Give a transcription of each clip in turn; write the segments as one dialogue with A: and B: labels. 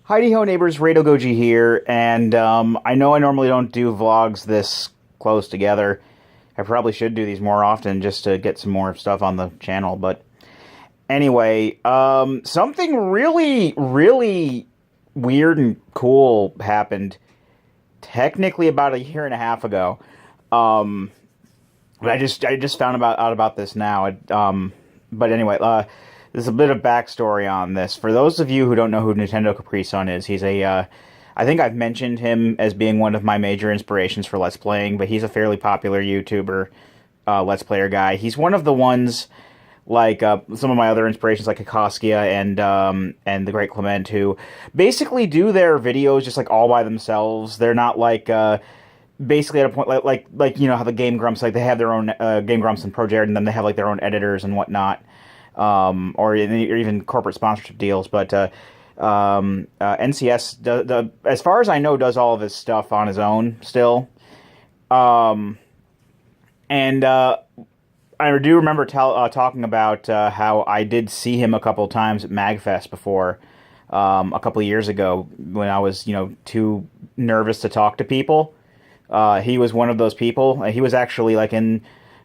A: Heidi ho neighbors, RadoGoji here, and I know I normally don't do vlogs this close together. I probably should do these more often just to get some more stuff on the channel, but anyway, something really weird and cool happened technically about a year and a half ago. But I just found out about this now. But anyway, there's a bit of backstory on this. For those of you who don't know who NintendoCapriSun is, he's I think I've mentioned him as being one of my major inspirations for Let's Playing, but he's a fairly popular YouTuber, Let's Player guy. He's one of the ones, like some of my other inspirations, like Akoskia and the Great Clement, who basically do their videos just like all by themselves. They're not like basically at a point like you know how the Game Grumps, like they have their own Game Grumps and Pro Jared, and then they have like their own editors and whatnot. Or even corporate sponsorship deals, but NCS, as far as I know, does all of his stuff on his own still. And I do remember talking about how I did see him a couple of times at MagFest before, a couple of years ago, when I was, too nervous to talk to people. He was one of those people. He was actually like in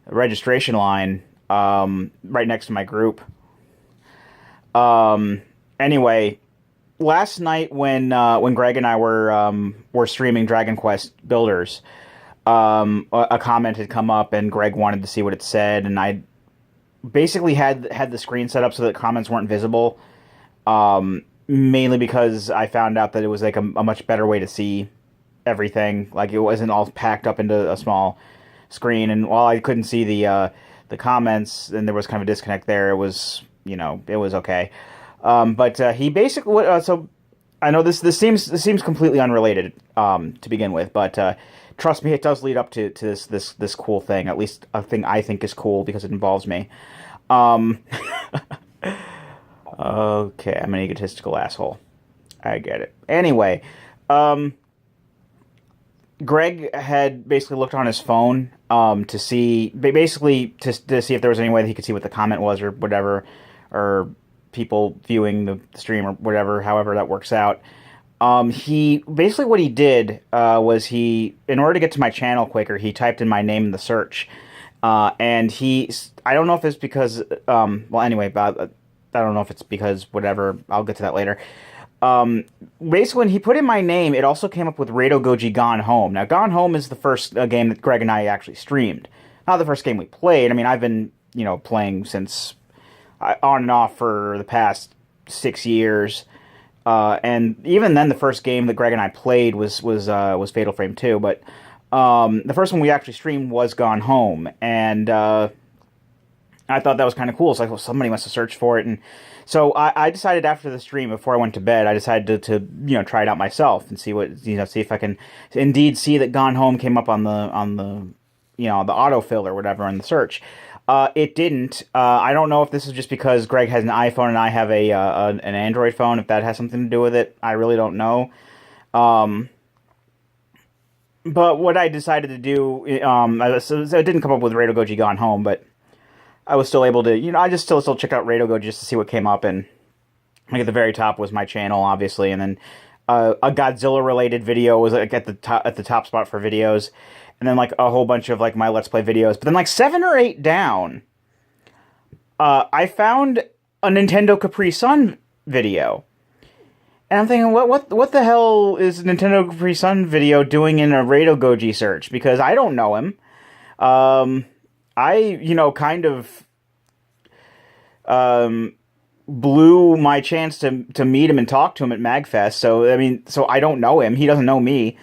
A: the registration line, right next to my group. Anyway, last night when Greg and I were streaming Dragon Quest Builders, a comment had come up and Greg wanted to see what it said, and I basically had the screen set up so that comments weren't visible, mainly because I found out that it was like a much better way to see everything. Like, it wasn't all packed up into a small screen, and while I couldn't see the comments, and there was kind of a disconnect there, it was, it was okay. But he basically, so I know this seems completely unrelated to begin with, but trust me, it does lead up to this cool thing. At least a thing I think is cool because it involves me. Okay, I'm an egotistical asshole. I get it. Anyway, Greg had basically looked on his phone to see, basically to see if there was any way that he could see what the comment was or whatever, or people viewing the stream or whatever, however that works out. He basically, what he did was in order to get to my channel quicker, he typed in my name in the search, and I don't know if it's because well, anyway, I don't know if it's because whatever. I'll get to that later. Basically, when he put in my name, it also came up with RadoGoji Gone Home. Now, Gone Home is the first game that Greg and I actually streamed. Not the first game we played. I mean, I've been, playing since on and off for the past 6 years. And even then, the first game that Greg and I played was Fatal Frame 2. But the first one we actually streamed was Gone Home. And I thought that was kind of cool. It's like, well, somebody must have searched for it. And so I decided after the stream, before I went to bed, I decided to try it out myself and see see if I can indeed see that Gone Home came up on the the autofill or whatever in the search. It didn't. I don't know if this is just because Greg has an iPhone and I have an Android phone, if that has something to do with it. I really don't know. But what I decided to do, so it didn't come up with RadoGoji Gone Home, but I was still able to, I just still check out RadoGoji just to see what came up, and like at the very top was my channel, obviously, and then a Godzilla-related video was like at the top spot for videos, and then like a whole bunch of like my Let's Play videos. But then like 7 or 8 down, I found a NintendoCapriSun video, and I'm thinking, what the hell is NintendoCapriSun video doing in a RadoGoji search? Because I don't know him. I, kind of blew my chance to meet him and talk to him at MagFest. So, I mean, I don't know him. He doesn't know me.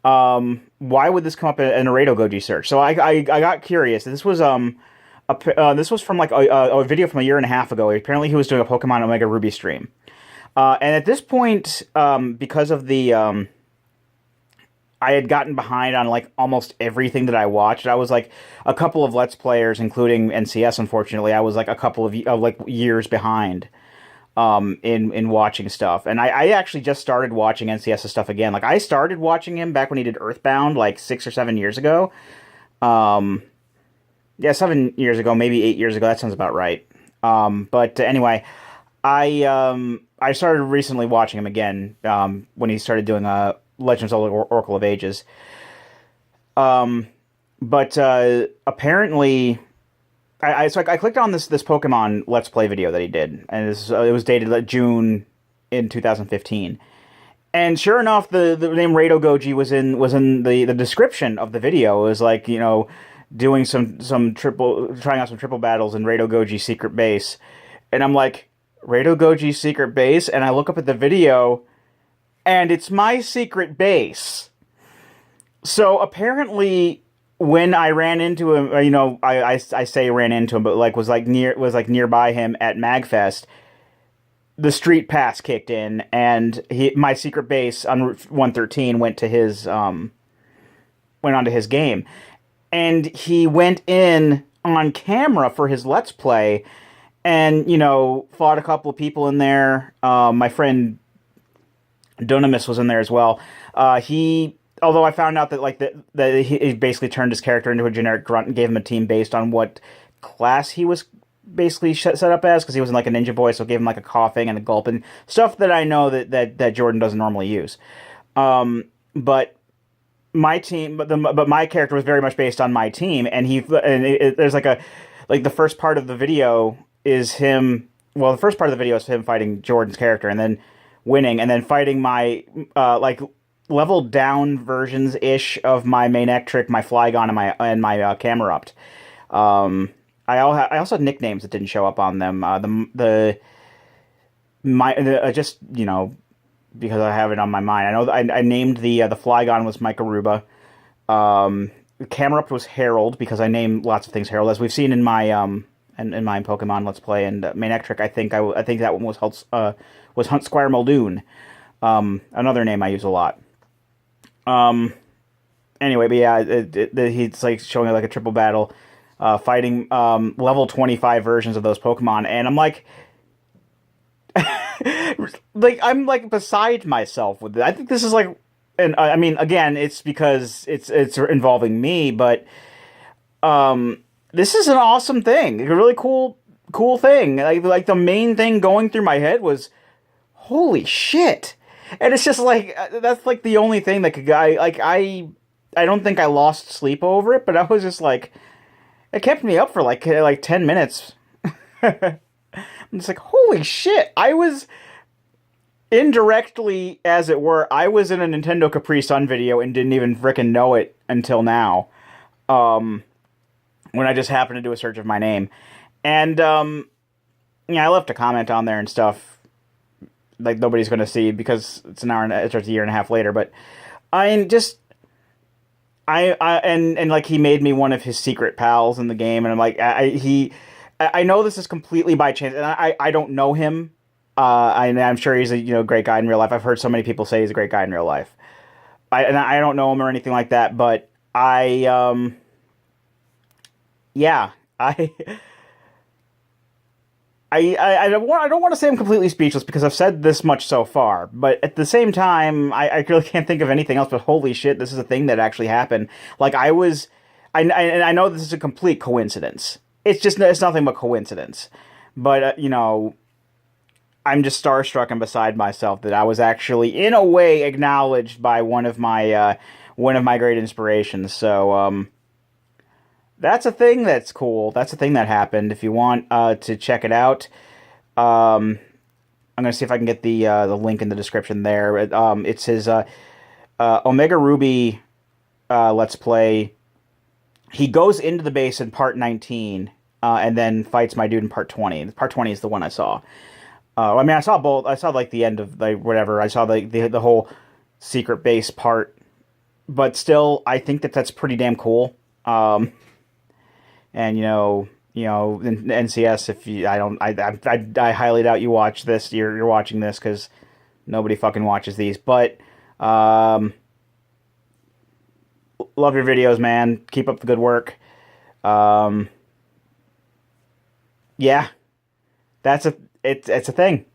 A: Why would this come up in a RadoGoji search? So I got curious. This was this was from like a video from a year and a half ago. Apparently he was doing a Pokemon Omega Ruby stream. And at this point, because of the I had gotten behind on like almost everything that I watched. I was like a couple of Let's Players, including NCS, unfortunately. I was like a couple of like years behind in watching stuff. And I actually just started watching NCS's stuff again. Like, I started watching him back when he did Earthbound like 6 or 7 years ago. Yeah, 7 years ago, maybe 8 years ago. That sounds about right. But anyway, I started recently watching him again when he started doing Legend of Zelda Oracle of Ages. But apparently, I clicked on this Pokemon Let's Play video that he did, and it was dated like June in 2015. And sure enough, the name RadoGoji was in the description of the video. It was like, doing some trying out some triple battles in RadoGoji's secret base, and I'm like, RadoGoji's secret base, and I look up at the video, and it's my secret base. So apparently, when I ran into him, I say ran into him, but was nearby him at Magfest, the StreetPass kicked in, and my secret base on Route 113 went onto his game, and he went in on camera for his Let's Play, and fought a couple of people in there. My friend Dunamis was in there as well. Although I found out that he basically turned his character into a generic grunt and gave him a team based on what class he was basically set up as, because he was like a ninja boy, so it gave him like a coughing and a gulp and stuff that I know that Jordan doesn't normally use. But my team, but my character was very much based on my team, and there's the first part of the video is him. Well, the first part of the video is him fighting Jordan's character and then winning, and then fighting my level down versions ish of my main Ectric, my Flygon, and my Camerupt. I also had nicknames that didn't show up on them. Just because I have it on my mind. I know I named the Flygon was Mycaruba. Camerupt was Harold, because I named lots of things Harold, as we've seen in my in my Pokemon Let's Play, and main Ectric. I think that one was Hunt Squire Muldoon. Another name I use a lot. Anyway, but yeah, he's like showing like a triple battle, fighting level 25 versions of those Pokemon, and I'm like, I'm like beside myself with it. I think this is like, and I mean, again, it's because it's involving me, but this is an awesome thing, a really cool thing. Like the main thing going through my head was, holy shit. And it's just like, that's like the only thing that could I don't think I lost sleep over it, but I was just like, it kept me up for like 10 minutes. I'm just like, holy shit. I was indirectly, as it were, I was in a NintendoCapriSun video and didn't even frickin' know it until now. When I just happened to do a search of my name. And, I left a comment on there and stuff. Like, nobody's going to see, because it's a year and a half later, but and like, he made me one of his secret pals in the game, and I'm like, I know this is completely by chance, and I don't know him. I'm sure he's a great guy in real life. I've heard so many people say he's a great guy in real life. I don't know him or anything like that, but yeah, I don't want to say I'm completely speechless, because I've said this much so far, but at the same time, I really can't think of anything else, but holy shit, this is a thing that actually happened. Like, I know this is a complete coincidence. It's nothing but coincidence. But, I'm just starstruck and beside myself that I was actually, in a way, acknowledged by one of my great inspirations. So, that's a thing that's cool. That's a thing that happened. If you want to check it out, I'm going to see if I can get the link in the description there. It's his Omega Ruby Let's Play. He goes into the base in part 19 and then fights my dude in part 20. Part 20 is the one I saw. I mean, I saw both. I saw like the end of whatever. I saw the whole secret base part, but still, I think that's pretty damn cool. And in NCS, if you, I highly doubt you watch this. You're watching this because nobody fucking watches these. But love your videos, man. Keep up the good work. Yeah, it's a thing.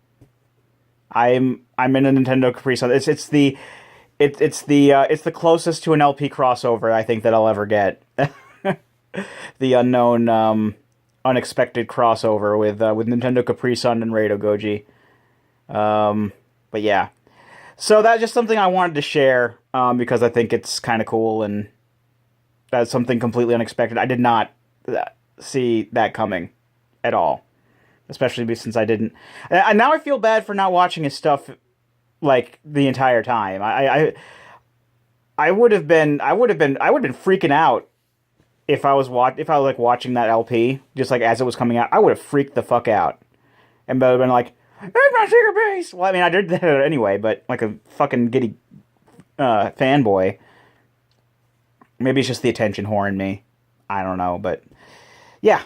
A: I'm in a NintendoCapriSun. It's the closest to an LP crossover I think that I'll ever get. The unknown unexpected crossover with NintendoCapriSun and RadoGoji. But yeah, so that's just something I wanted to share because I think it's kind of cool and that's something completely unexpected. I did not see that coming at all, especially since I didn't. And now I feel bad for not watching his stuff like the entire time. I would have been freaking out if I was like watching that LP just like as it was coming out. I would have freaked the fuck out and would have been like, "There's my secret base." Well, I mean, I did that anyway, but like a fucking giddy fanboy. Maybe it's just the attention whore in me. I don't know, but yeah.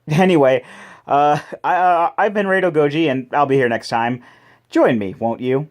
A: Anyway, I've been RadoGoji, and I'll be here next time. Join me, won't you?